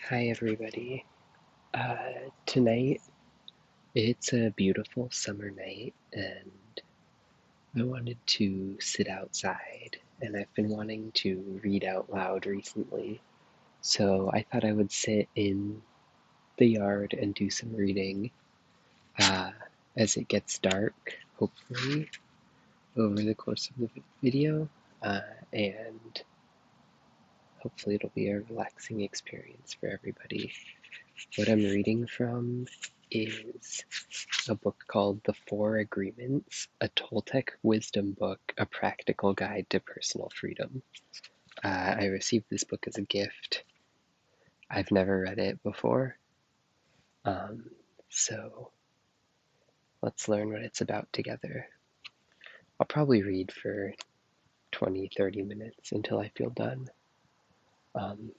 Hi, everybody. Tonight, it's a beautiful summer night, and I wanted to sit outside, and I've been wanting to read out loud recently, so I thought I would sit in the yard and do some reading uh, as it gets dark, hopefully, over the course of the video, uh, and hopefully it'll be a relaxing experience for everybody. What I'm reading from is a book called The Four Agreements, a Toltec wisdom book, a practical guide to personal freedom. I received this book as a gift. I've never read it before. Um, so let's learn what it's about together. I'll probably read for 20-30 minutes until I feel done. Um,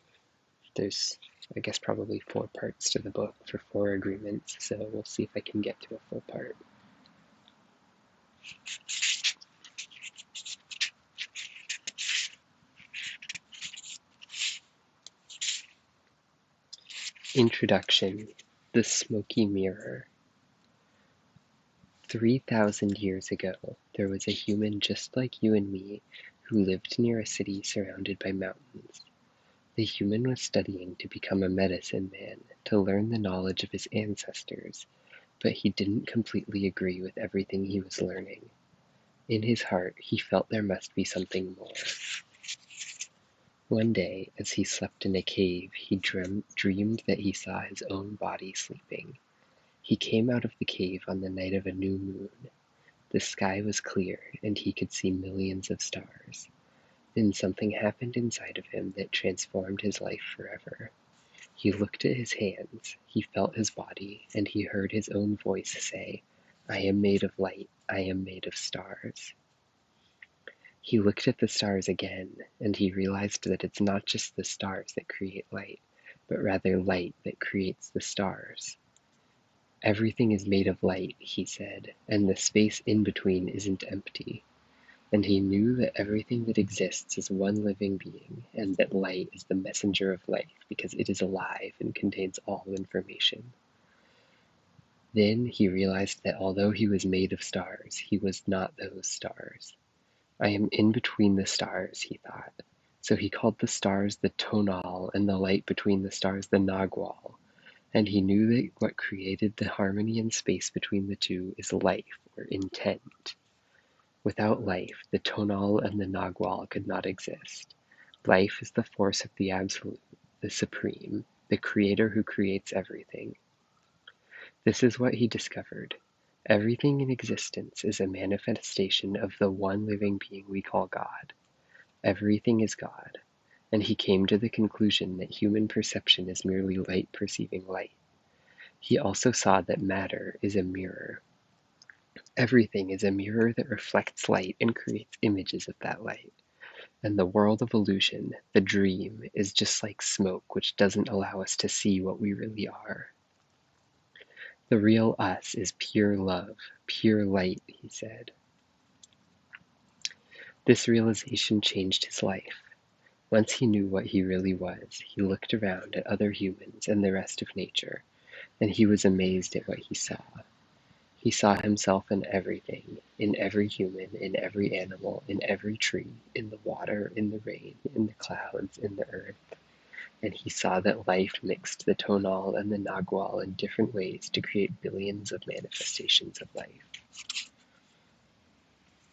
there's, I guess, probably 4 parts to the book for 4 agreements, so we'll see if I can get to a full part. Introduction: The Smoky Mirror. 3,000 years ago, there was a human just like you and me who lived near a city surrounded by mountains. The human was studying to become a medicine man, to learn the knowledge of his ancestors, but he didn't completely agree with everything he was learning. In his heart, he felt there must be something more. One day, as he slept in a cave, he dreamed that he saw his own body sleeping. He came out of the cave on the night of a new moon. The sky was clear, and he could see millions of stars. Then something happened inside of him that transformed his life forever. He looked at his hands, he felt his body, and he heard his own voice say, "I am made of light, I am made of stars." He looked at the stars again, and he realized that it's not just the stars that create light, but rather light that creates the stars. "Everything is made of light," he said, "and the space in between isn't empty." And he knew that everything that exists is one living being, and that light is the messenger of life because it is alive and contains all information. Then he realized that although he was made of stars, he was not those stars. "I am in between the stars," he thought. So he called the stars the tonal and the light between the stars the nagual. And he knew that what created the harmony and space between the two is life, or intent. Without life, the tonal and the nagual could not exist. Life is the force of the absolute, the supreme, the creator who creates everything. This is what he discovered. Everything in existence is a manifestation of the one living being we call God. Everything is God. And he came to the conclusion that human perception is merely light perceiving light. He also saw that matter is a mirror. Everything is a mirror that reflects light and creates images of that light. And the world of illusion, the dream, is just like smoke which doesn't allow us to see what we really are. The real us is pure love, pure light, he said. This realization changed his life. Once he knew what he really was, he looked around at other humans and the rest of nature, and he was amazed at what he saw. He saw himself in everything, in every human, in every animal, in every tree, in the water, in the rain, in the clouds, in the earth. And he saw that life mixed the tonal and the nagual in different ways to create billions of manifestations of life.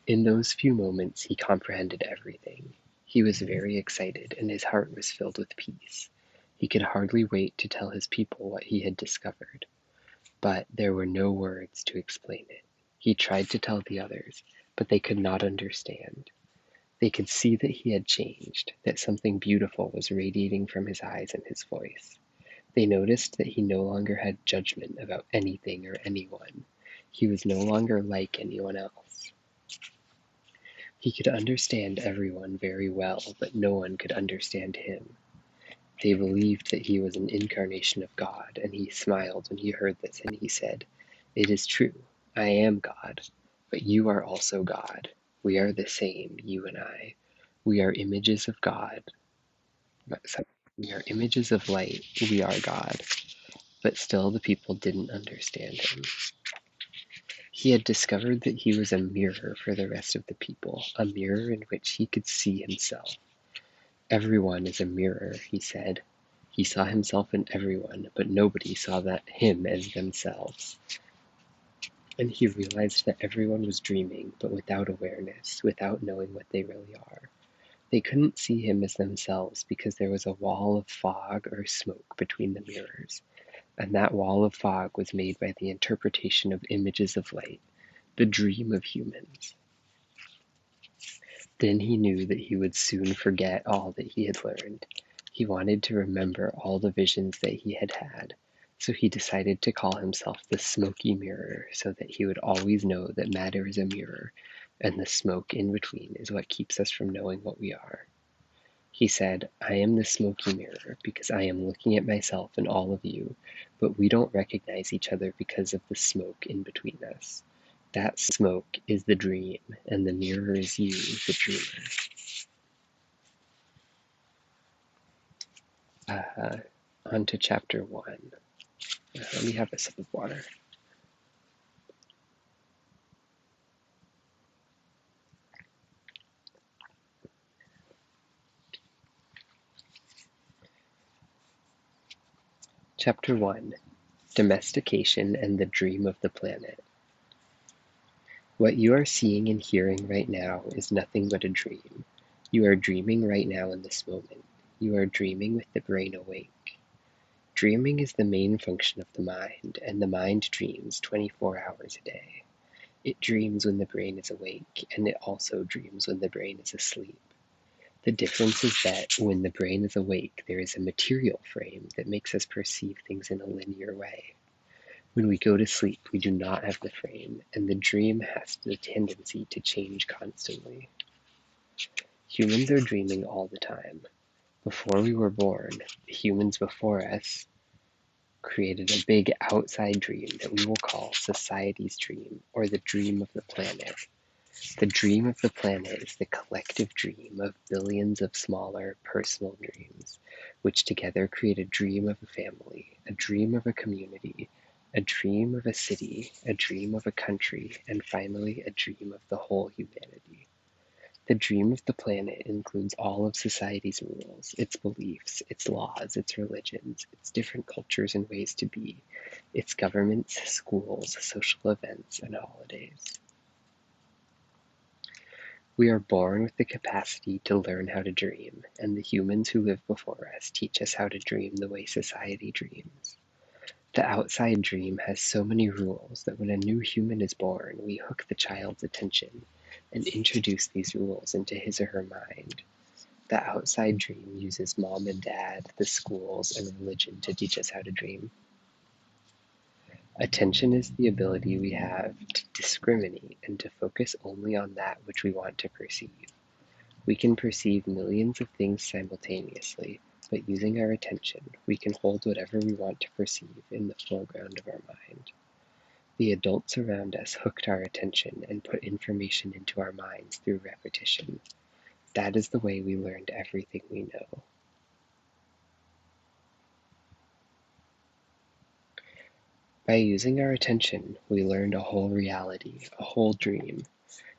In those few moments, he comprehended everything. He was very excited, and his heart was filled with peace. He could hardly wait to tell his people what he had discovered. But there were no words to explain it. He tried to tell the others, but they could not understand. They could see that he had changed, that something beautiful was radiating from his eyes and his voice. They noticed that he no longer had judgment about anything or anyone. He was no longer like anyone else. He could understand everyone very well, but no one could understand him. They believed that he was an incarnation of God, and he smiled when he heard this, and he said, "It is true, I am God, but you are also God. We are the same, you and I. We are images of God. We are images of light. We are God." But still the people didn't understand him. He had discovered that he was a mirror for the rest of the people, a mirror in which he could see himself. "Everyone is a mirror," he said. He saw himself in everyone, but nobody saw him as themselves. And he realized that everyone was dreaming, but without awareness, without knowing what they really are. They couldn't see him as themselves because there was a wall of fog or smoke between the mirrors, and that wall of fog was made by the interpretation of images of light, the dream of humans. Then he knew that he would soon forget all that he had learned. He wanted to remember all the visions that he had had, so he decided to call himself the smoky mirror so that he would always know that matter is a mirror, and the smoke in between is what keeps us from knowing what we are. He said, "I am the smoky mirror because I am looking at myself and all of you, but we don't recognize each other because of the smoke in between us. That smoke is the dream, and the mirror is you, the dreamer." Uh, On to chapter 1. Let me have a sip of water. Chapter 1. Domestication and the Dream of the Planet. What you are seeing and hearing right now is nothing but a dream. You are dreaming right now in this moment. You are dreaming with the brain awake. Dreaming is the main function of the mind, and the mind dreams 24 hours a day. It dreams when the brain is awake, and it also dreams when the brain is asleep. The difference is that when the brain is awake, there is a material frame that makes us perceive things in a linear way. When we go to sleep, we do not have the frame, and the dream has the tendency to change constantly. Humans are dreaming all the time. Before we were born, the humans before us created a big outside dream that we will call society's dream, or the dream of the planet. The dream of the planet is the collective dream of billions of smaller, personal dreams, which together create a dream of a family, a dream of a community, a dream of a city, a dream of a country, and finally a dream of the whole humanity. The dream of the planet includes all of society's rules, its beliefs, its laws, its religions, its different cultures and ways to be, its governments, schools, social events, and holidays. We are born with the capacity to learn how to dream, and the humans who live before us teach us how to dream the way society dreams. The outside dream has so many rules that when a new human is born, we hook the child's attention and introduce these rules into his or her mind. The outside dream uses mom and dad, the schools, and religion to teach us how to dream. Attention is the ability we have to discriminate and to focus only on that which we want to perceive. We can perceive millions of things simultaneously, but using our attention, we can hold whatever we want to perceive in the foreground of our mind. The adults around us hooked our attention and put information into our minds through repetition. That is the way we learned everything we know. By using our attention, we learned a whole reality, a whole dream.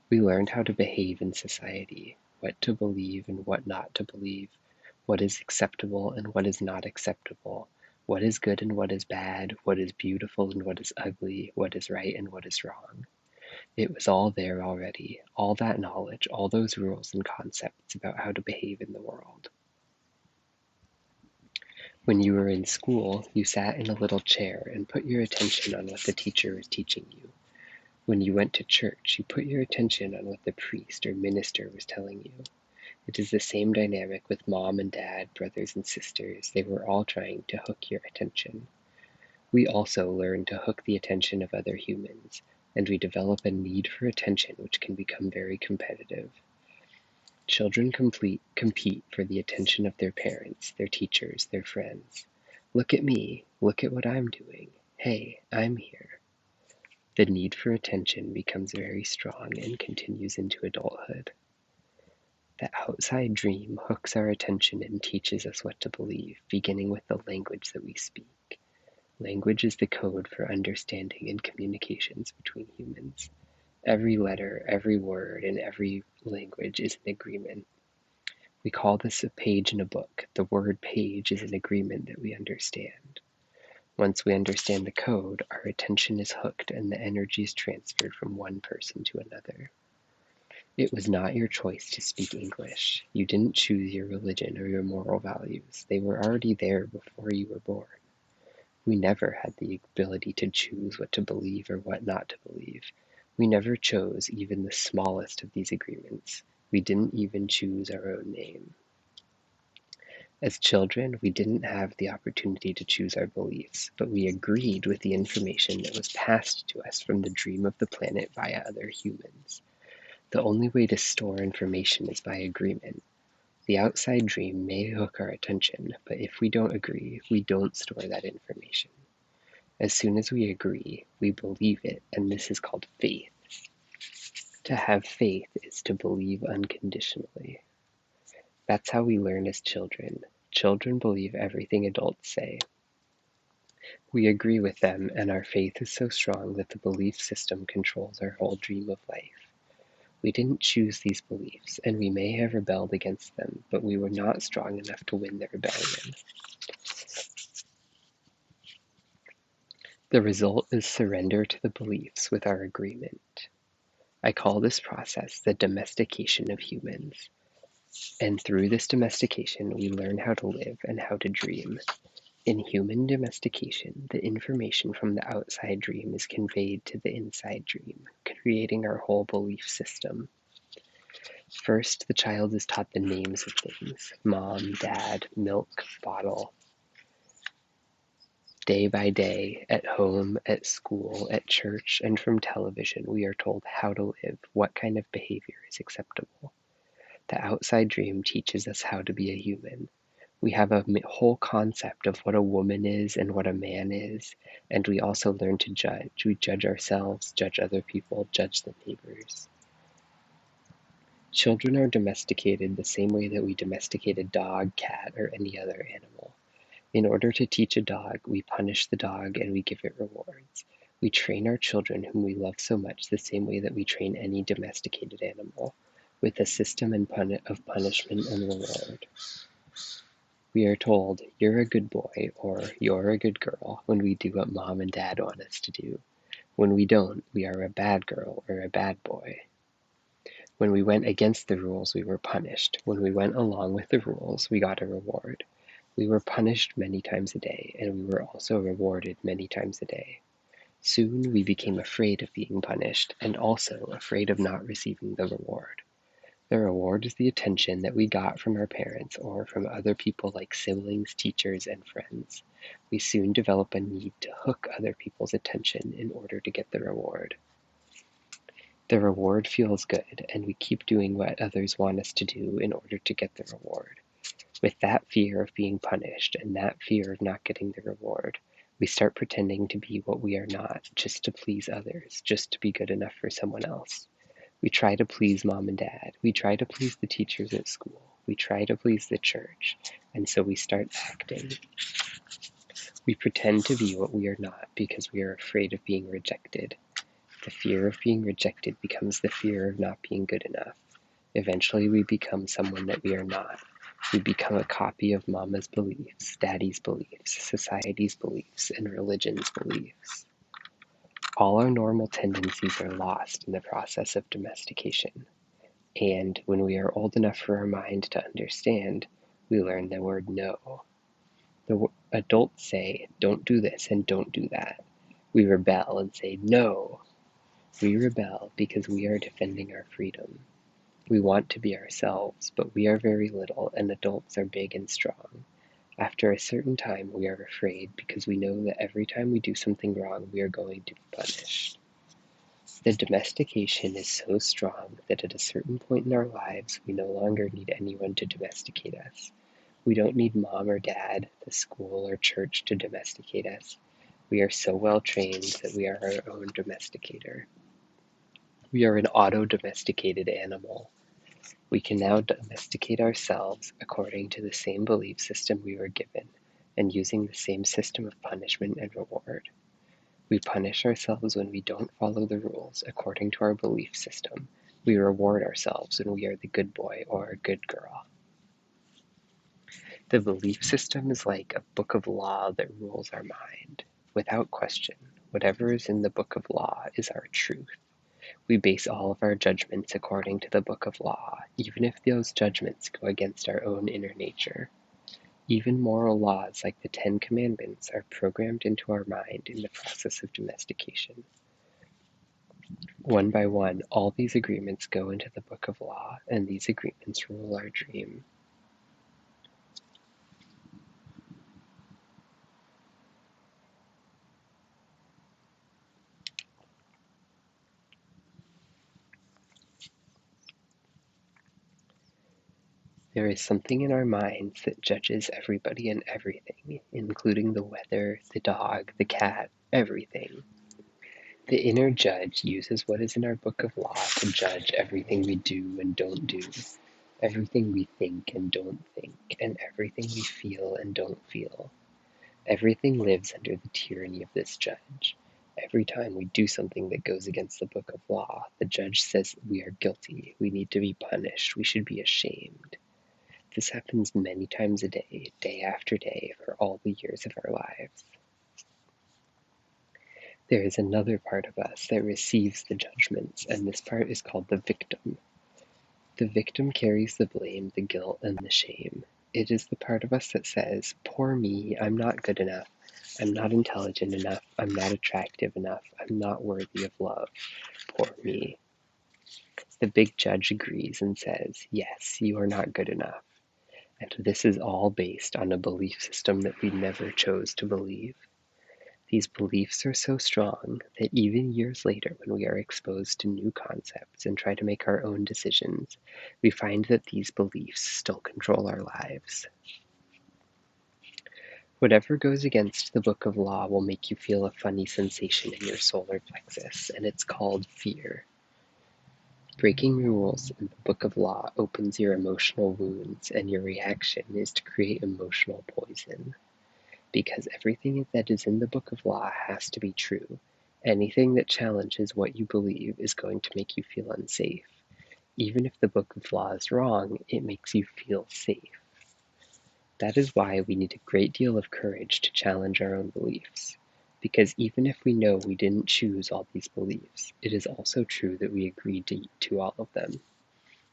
We learned how to behave in society, what to believe and what not to believe, what is acceptable and what is not acceptable, what is good and what is bad, what is beautiful and what is ugly, what is right and what is wrong. It was all there already, all that knowledge, all those rules and concepts about how to behave in the world. When you were in school, you sat in a little chair and put your attention on what the teacher was teaching you. When you went to church, you put your attention on what the priest or minister was telling you. It is the same dynamic with mom and dad, brothers and sisters. They were all trying to hook your attention. We also learn to hook the attention of other humans, and we develop a need for attention which can become very competitive. Children compete for the attention of their parents, their teachers, their friends. Look at me. Look at what I'm doing. Hey, I'm here. The need for attention becomes very strong and continues into adulthood. The outside dream hooks our attention and teaches us what to believe, beginning with the language that we speak. Language is the code for understanding and communications between humans. Every letter, every word, and every language is an agreement. We call this a page in a book. The word page is an agreement that we understand. Once we understand the code, our attention is hooked and the energy is transferred from one person to another. It was not your choice to speak English. You didn't choose your religion or your moral values. They were already there before you were born. We never had the ability to choose what to believe or what not to believe. We never chose even the smallest of these agreements. We didn't even choose our own name. As children, we didn't have the opportunity to choose our beliefs, but we agreed with the information that was passed to us from the dream of the planet via other humans. The only way to store information is by agreement. The outside dream may hook our attention, but if we don't agree, we don't store that information. As soon as we agree, we believe it, and this is called faith. To have faith is to believe unconditionally. That's how we learn as children. Children believe everything adults say. We agree with them, and our faith is so strong that the belief system controls our whole dream of life. We didn't choose these beliefs, and we may have rebelled against them, but we were not strong enough to win the rebellion. The result is surrender to the beliefs with our agreement. I call this process the domestication of humans. And through this domestication, we learn how to live and how to dream. In human domestication, the information from the outside dream is conveyed to the inside dream, creating our whole belief system. First, the child is taught the names of things: mom, dad, milk, bottle. Day by day, at home, at school, at church, and from television, we are told how to live, what kind of behavior is acceptable. The outside dream teaches us how to be a human. We have a whole concept of what a woman is and what a man is, and we also learn to judge. We judge ourselves, judge other people, judge the neighbors. Children are domesticated the same way that we domesticate a dog, cat, or any other animal. In order to teach a dog, we punish the dog and we give it rewards. We train our children, whom we love so much, the same way that we train any domesticated animal, with a system of punishment and reward. We are told, "You're a good boy," or "You're a good girl," when we do what mom and dad want us to do. When we don't, we are a bad girl or a bad boy. When we went against the rules, we were punished. When we went along with the rules, we got a reward. We were punished many times a day, and we were also rewarded many times a day. Soon we became afraid of being punished, and also afraid of not receiving the reward. The reward is the attention that we got from our parents or from other people like siblings, teachers, and friends. We soon develop a need to hook other people's attention in order to get the reward. The reward feels good, and we keep doing what others want us to do in order to get the reward. With that fear of being punished and that fear of not getting the reward, we start pretending to be what we are not, just to please others, just to be good enough for someone else. We try to please mom and dad. We try to please the teachers at school. We try to please the church. And so we start acting. We pretend to be what we are not because we are afraid of being rejected. The fear of being rejected becomes the fear of not being good enough. Eventually we become someone that we are not. We become a copy of mama's beliefs, daddy's beliefs, society's beliefs, and religion's beliefs. All our normal tendencies are lost in the process of domestication. And when we are old enough for our mind to understand, we learn the word no. The adults say, "Don't do this and don't do that." We rebel and say, "No." We rebel because we are defending our freedom. We want to be ourselves, but we are very little, and adults are big and strong. After a certain time, we are afraid because we know that every time we do something wrong, we are going to be punished. The domestication is so strong that at a certain point in our lives, we no longer need anyone to domesticate us. We don't need mom or dad, the school or church to domesticate us. We are so well trained that we are our own domesticator. We are an auto-domesticated animal. We can now domesticate ourselves according to the same belief system we were given, and using the same system of punishment and reward. We punish ourselves when we don't follow the rules according to our belief system. We reward ourselves when we are the good boy or a good girl. The belief system is like a book of law that rules our mind. Without question, whatever is in the book of law is our truth. We base all of our judgments according to the book of law, even if those judgments go against our own inner nature. Even moral laws like the Ten Commandments are programmed into our mind in the process of domestication. One by one, all these agreements go into the book of law, and these agreements rule our dream. There is something in our minds that judges everybody and everything, including the weather, the dog, the cat, everything. The inner judge uses what is in our book of law to judge everything we do and don't do, everything we think and don't think, and everything we feel and don't feel. Everything lives under the tyranny of this judge. Every time we do something that goes against the book of law, the judge says that we are guilty, we need to be punished, we should be ashamed. This happens many times a day, day after day, for all the years of our lives. There is another part of us that receives the judgments, and this part is called the victim. The victim carries the blame, the guilt, and the shame. It is the part of us that says, "Poor me, I'm not good enough. I'm not intelligent enough. I'm not attractive enough. I'm not worthy of love. Poor me." The big judge agrees and says, "Yes, you are not good enough." And this is all based on a belief system that we never chose to believe. These beliefs are so strong that even years later, when we are exposed to new concepts and try to make our own decisions, we find that these beliefs still control our lives. Whatever goes against the book of law will make you feel a funny sensation in your solar plexus, and it's called fear. Breaking rules in the book of law opens your emotional wounds, and your reaction is to create emotional poison. Because everything that is in the book of law has to be true. Anything that challenges what you believe is going to make you feel unsafe. Even if the book of law is wrong, it makes you feel safe. That is why we need a great deal of courage to challenge our own beliefs. Because even if we know we didn't choose all these beliefs, it is also true that we agreed to all of them.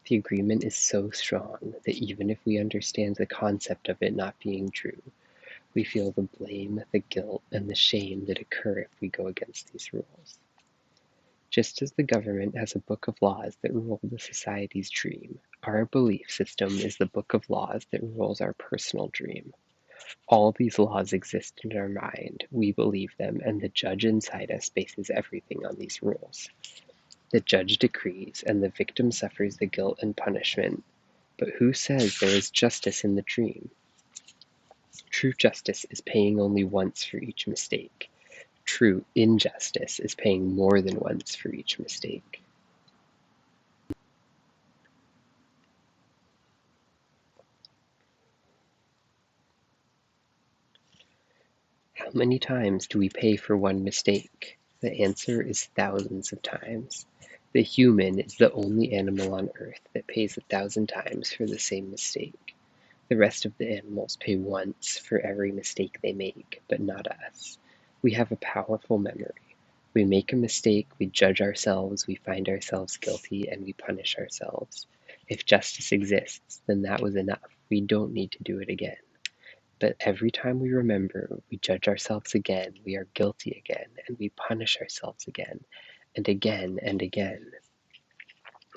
The agreement is so strong that even if we understand the concept of it not being true, we feel the blame, the guilt, and the shame that occur if we go against these rules. Just as the government has a book of laws that rule the society's dream, our belief system is the book of laws that rules our personal dream. All these laws exist in our mind, we believe them, and the judge inside us bases everything on these rules. The judge decrees, and the victim suffers the guilt and punishment. But who says there is justice in the dream? True justice is paying only once for each mistake. True injustice is paying more than once for each mistake. How many times do we pay for one mistake? The answer is thousands of times. The human is the only animal on earth that pays 1,000 times for the same mistake. The rest of the animals pay once for every mistake they make, but not us. We have a powerful memory. We make a mistake, we judge ourselves, we find ourselves guilty, and we punish ourselves. If justice exists, then that was enough. We don't need to do it again. But every time we remember, we judge ourselves again, we are guilty again, and we punish ourselves again, and again, and again.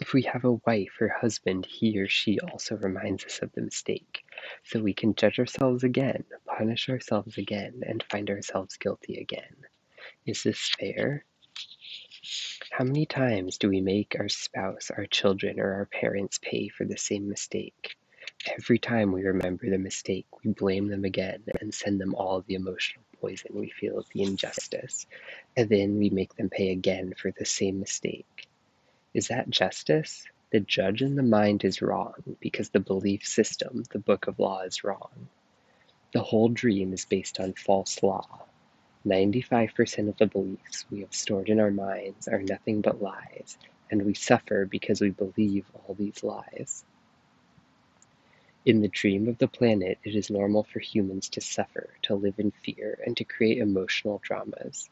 If we have a wife or husband, he or she also reminds us of the mistake, so we can judge ourselves again, punish ourselves again, and find ourselves guilty again. Is this fair? How many times do we make our spouse, our children, or our parents pay for the same mistake? Every time we remember the mistake, we blame them again and send them all the emotional poison we feel of the injustice, and then we make them pay again for the same mistake. Is that justice? The judge in the mind is wrong because the belief system, the book of law, is wrong. The whole dream is based on false law. 95% of the beliefs we have stored in our minds are nothing but lies, and we suffer because we believe all these lies. In the dream of the planet, it is normal for humans to suffer, to live in fear, and to create emotional dramas.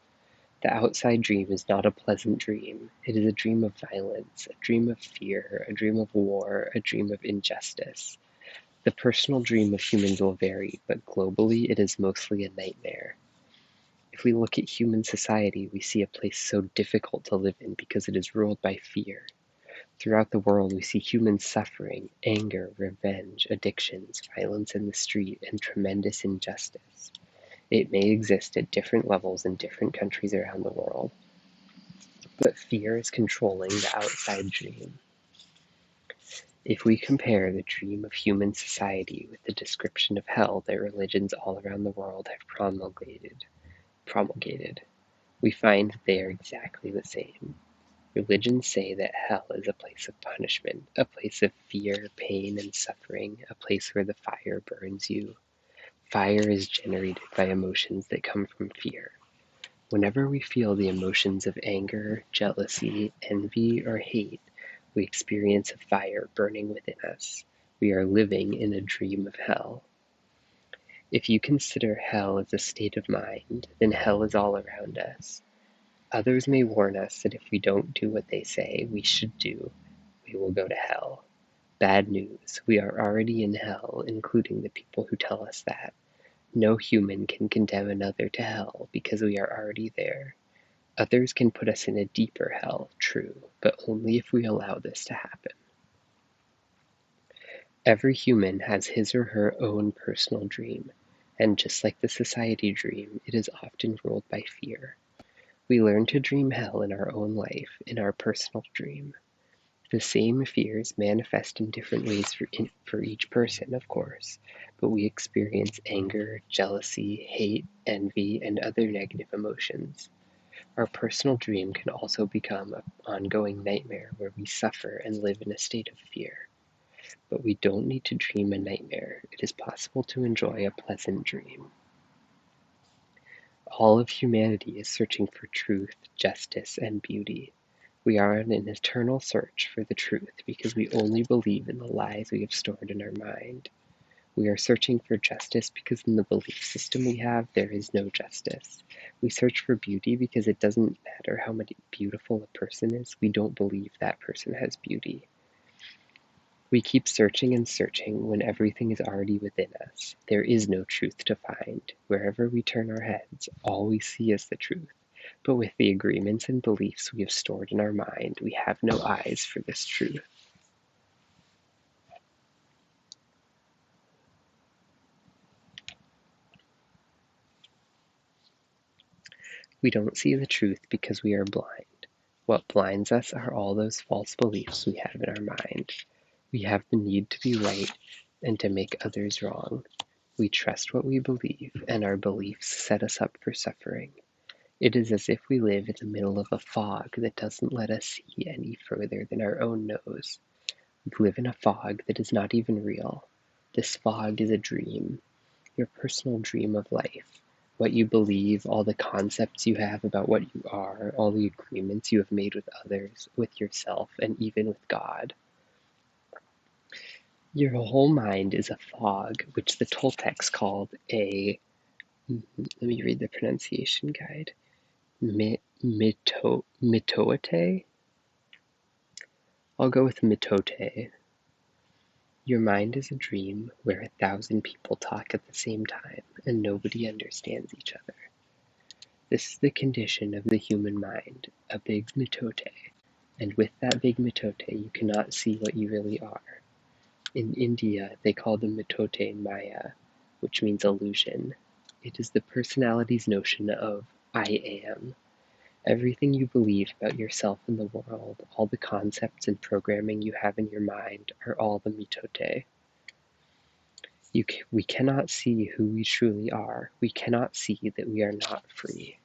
The outside dream is not a pleasant dream. It is a dream of violence, a dream of fear, a dream of war, a dream of injustice. The personal dream of humans will vary, but globally it is mostly a nightmare. If we look at human society, we see a place so difficult to live in because it is ruled by fear. Throughout the world, we see humans suffering, anger, revenge, addictions, violence in the street, and tremendous injustice. It may exist at different levels in different countries around the world, but fear is controlling the outside dream. If we compare the dream of human society with the description of hell that religions all around the world have promulgated, we find that they are exactly the same. Religions say that hell is a place of punishment, a place of fear, pain, and suffering, a place where the fire burns you. Fire is generated by emotions that come from fear. Whenever we feel the emotions of anger, jealousy, envy, or hate, we experience a fire burning within us. We are living in a dream of hell. If you consider hell as a state of mind, then hell is all around us. Others may warn us that if we don't do what they say we should do, we will go to hell. Bad news, we are already in hell, including the people who tell us that. No human can condemn another to hell because we are already there. Others can put us in a deeper hell, true, but only if we allow this to happen. Every human has his or her own personal dream, and just like the society dream, it is often ruled by fear. We learn to dream hell in our own life, in our personal dream. The same fears manifest in different ways for each person, of course, but we experience anger, jealousy, hate, envy, and other negative emotions. Our personal dream can also become an ongoing nightmare where we suffer and live in a state of fear. But we don't need to dream a nightmare. It is possible to enjoy a pleasant dream. All of humanity is searching for truth, justice, and beauty. We are on an eternal search for the truth because we only believe in the lies we have stored in our mind. We are searching for justice because in the belief system we have, there is no justice. We search for beauty because it doesn't matter how beautiful a person is, we don't believe that person has beauty. We keep searching and searching when everything is already within us. There is no truth to find. Wherever we turn our heads, all we see is the truth. But with the agreements and beliefs we have stored in our mind, we have no eyes for this truth. We don't see the truth because we are blind. What blinds us are all those false beliefs we have in our mind. We have the need to be right and to make others wrong. We trust what we believe, and our beliefs set us up for suffering. It is as if we live in the middle of a fog that doesn't let us see any further than our own nose. We live in a fog that is not even real. This fog is a dream, your personal dream of life. What you believe, all the concepts you have about what you are, all the agreements you have made with others, with yourself, and even with God. Your whole mind is a fog, which the Toltecs called let me read the pronunciation guide, mitote? I'll go with mitote. Your mind is a dream where 1,000 people talk at the same time and nobody understands each other. This is the condition of the human mind, a big mitote, and with that big mitote you cannot see what you really are. In India, they call the mitote Maya, which means illusion. It is the personality's notion of I am. Everything you believe about yourself and the world, all the concepts and programming you have in your mind, are all the mitote. We cannot see who we truly are. We cannot see that we are not free.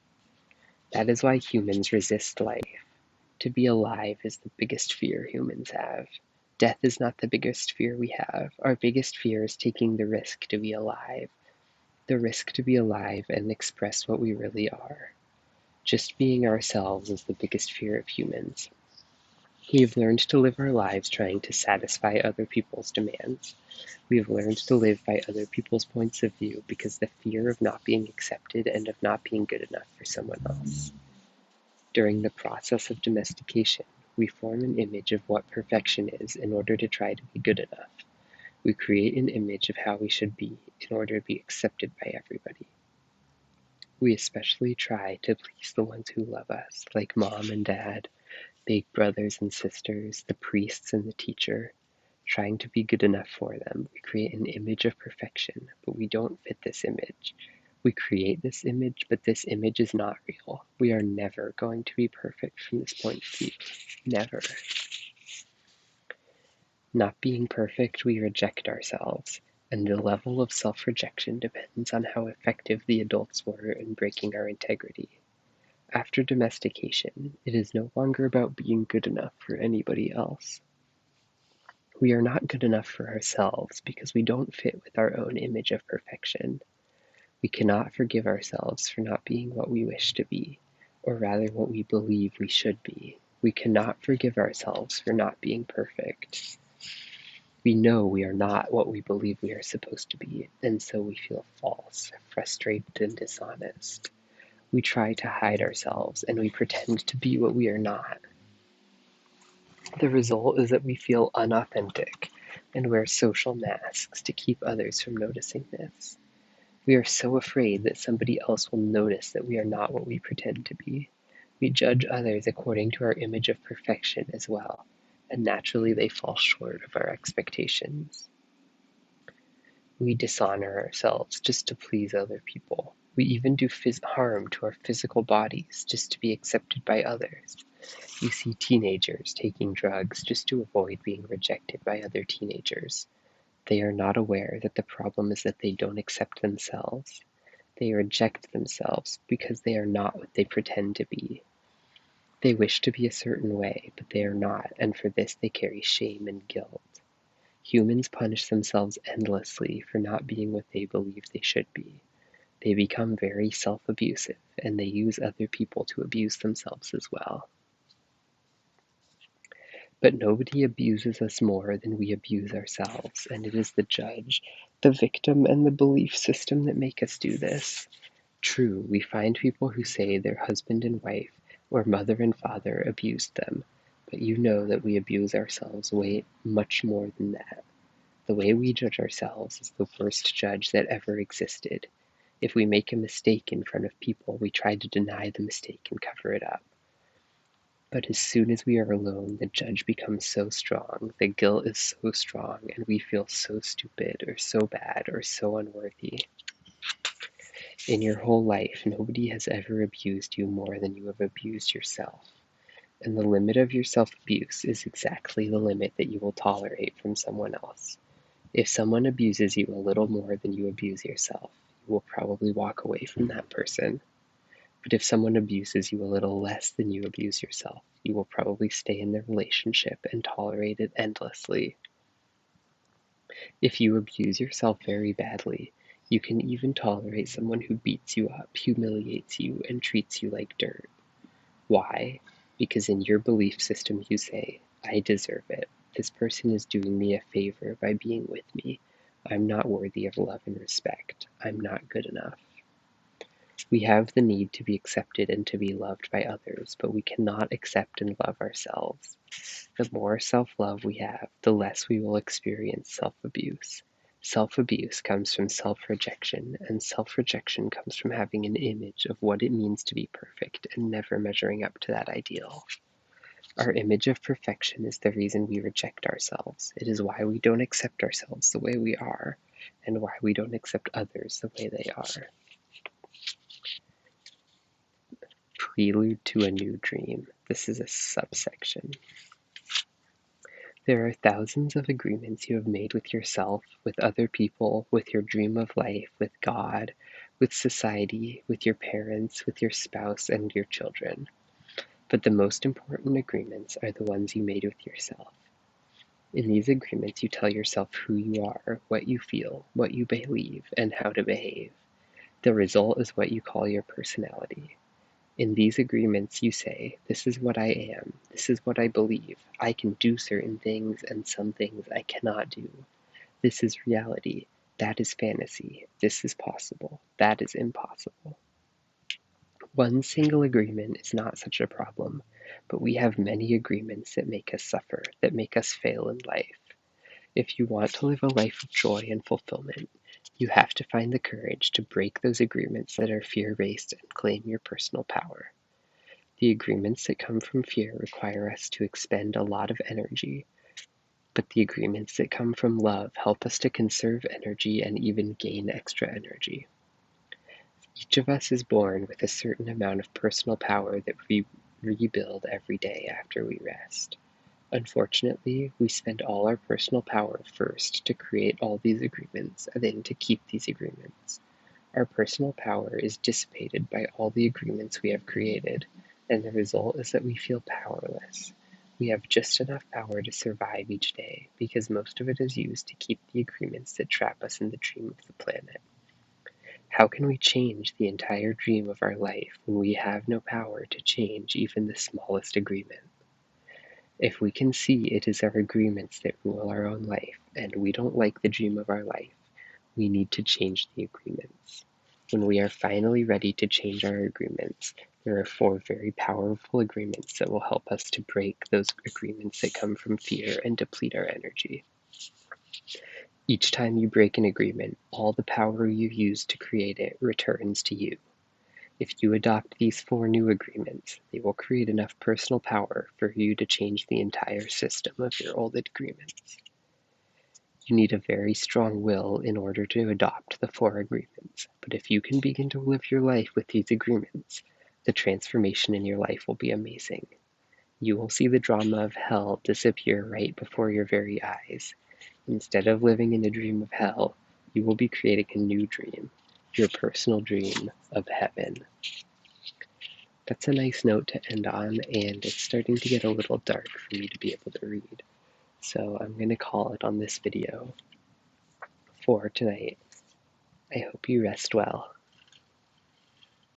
That is why humans resist life. To be alive is the biggest fear humans have. Death is not the biggest fear we have. Our biggest fear is taking the risk to be alive. The risk to be alive and express what we really are. Just being ourselves is the biggest fear of humans. We have learned to live our lives trying to satisfy other people's demands. We have learned to live by other people's points of view because the fear of not being accepted and of not being good enough for someone else. During the process of domestication, we form an image of what perfection is in order to try to be good enough. We create an image of how we should be in order to be accepted by everybody. We especially try to please the ones who love us, like mom and dad, big brothers and sisters, the priests and the teacher. Trying to be good enough for them, we create an image of perfection, but we don't fit this image. We create this image, but this image is not real. We are never going to be perfect from this point of view. Never. Not being perfect, we reject ourselves, and the level of self-rejection depends on how effective the adults were in breaking our integrity. After domestication, it is no longer about being good enough for anybody else. We are not good enough for ourselves because we don't fit with our own image of perfection. We cannot forgive ourselves for not being what we wish to be, or rather what we believe we should be. We cannot forgive ourselves for not being perfect. We know we are not what we believe we are supposed to be, and so we feel false, frustrated, and dishonest. We try to hide ourselves, and we pretend to be what we are not. The result is that we feel unauthentic and wear social masks to keep others from noticing this. We are so afraid that somebody else will notice that we are not what we pretend to be. We judge others according to our image of perfection as well, and naturally they fall short of our expectations. We dishonor ourselves just to please other people. We even do harm to our physical bodies just to be accepted by others. You see teenagers taking drugs just to avoid being rejected by other teenagers. They are not aware that the problem is that they don't accept themselves. They reject themselves because they are not what they pretend to be. They wish to be a certain way, but they are not, and for this they carry shame and guilt. Humans punish themselves endlessly for not being what they believe they should be. They become very self-abusive, and they use other people to abuse themselves as well. But nobody abuses us more than we abuse ourselves, and it is the judge, the victim, and the belief system that make us do this. True, we find people who say their husband and wife or mother and father abused them, but you know that we abuse ourselves way much more than that. The way we judge ourselves is the worst judge that ever existed. If we make a mistake in front of people, we try to deny the mistake and cover it up. But as soon as we are alone, the judge becomes so strong, the guilt is so strong, and we feel so stupid or so bad or so unworthy. In your whole life, nobody has ever abused you more than you have abused yourself. And the limit of your self-abuse is exactly the limit that you will tolerate from someone else. If someone abuses you a little more than you abuse yourself, you will probably walk away from that person. But if someone abuses you a little less than you abuse yourself, you will probably stay in the relationship and tolerate it endlessly. If you abuse yourself very badly, you can even tolerate someone who beats you up, humiliates you, and treats you like dirt. Why? Because in your belief system you say, I deserve it. This person is doing me a favor by being with me. I'm not worthy of love and respect. I'm not good enough. We have the need to be accepted and to be loved by others, but we cannot accept and love ourselves. The more self-love we have, the less we will experience self-abuse. Self-abuse comes from self-rejection, and self-rejection comes from having an image of what it means to be perfect and never measuring up to that ideal. Our image of perfection is the reason we reject ourselves. It is why we don't accept ourselves the way we are, and why we don't accept others the way they are. prelude to a new dream. This is a subsection. There are thousands of agreements you have made with yourself, with other people, with your dream of life, with God, with society, with your parents, with your spouse, and your children. But the most important agreements are the ones you made with yourself. In these agreements, you tell yourself who you are, what you feel, what you believe, and how to behave. The result is what you call your personality. In these agreements, you say, this is what I am, this is what I believe, I can do certain things and some things I cannot do. This is reality, that is fantasy, this is possible, that is impossible. One single agreement is not such a problem, but we have many agreements that make us suffer, that make us fail in life. If you want to live a life of joy and fulfillment, you have to find the courage to break those agreements that are fear-based and claim your personal power. The agreements that come from fear require us to expend a lot of energy, but the agreements that come from love help us to conserve energy and even gain extra energy. Each of us is born with a certain amount of personal power that we rebuild every day after we rest. Unfortunately, we spend all our personal power first to create all these agreements and then to keep these agreements. Our personal power is dissipated by all the agreements we have created, and the result is that we feel powerless. We have just enough power to survive each day because most of it is used to keep the agreements that trap us in the dream of the planet. How can we change the entire dream of our life when we have no power to change even the smallest agreement? If we can see it is our agreements that rule our own life, and we don't like the dream of our life, we need to change the agreements. When we are finally ready to change our agreements, there are 4 very powerful agreements that will help us to break those agreements that come from fear and deplete our energy. Each time you break an agreement, all the power you used to create it returns to you. If you adopt these 4 new agreements, they will create enough personal power for you to change the entire system of your old agreements. You need a very strong will in order to adopt the 4 agreements, but if you can begin to live your life with these agreements, the transformation in your life will be amazing. You will see the drama of hell disappear right before your very eyes. Instead of living in a dream of hell, you will be creating a new dream, your personal dream of heaven. That's a nice note to end on, and it's starting to get a little dark for me to be able to read. So I'm going to call it on this video for tonight. I hope you rest well.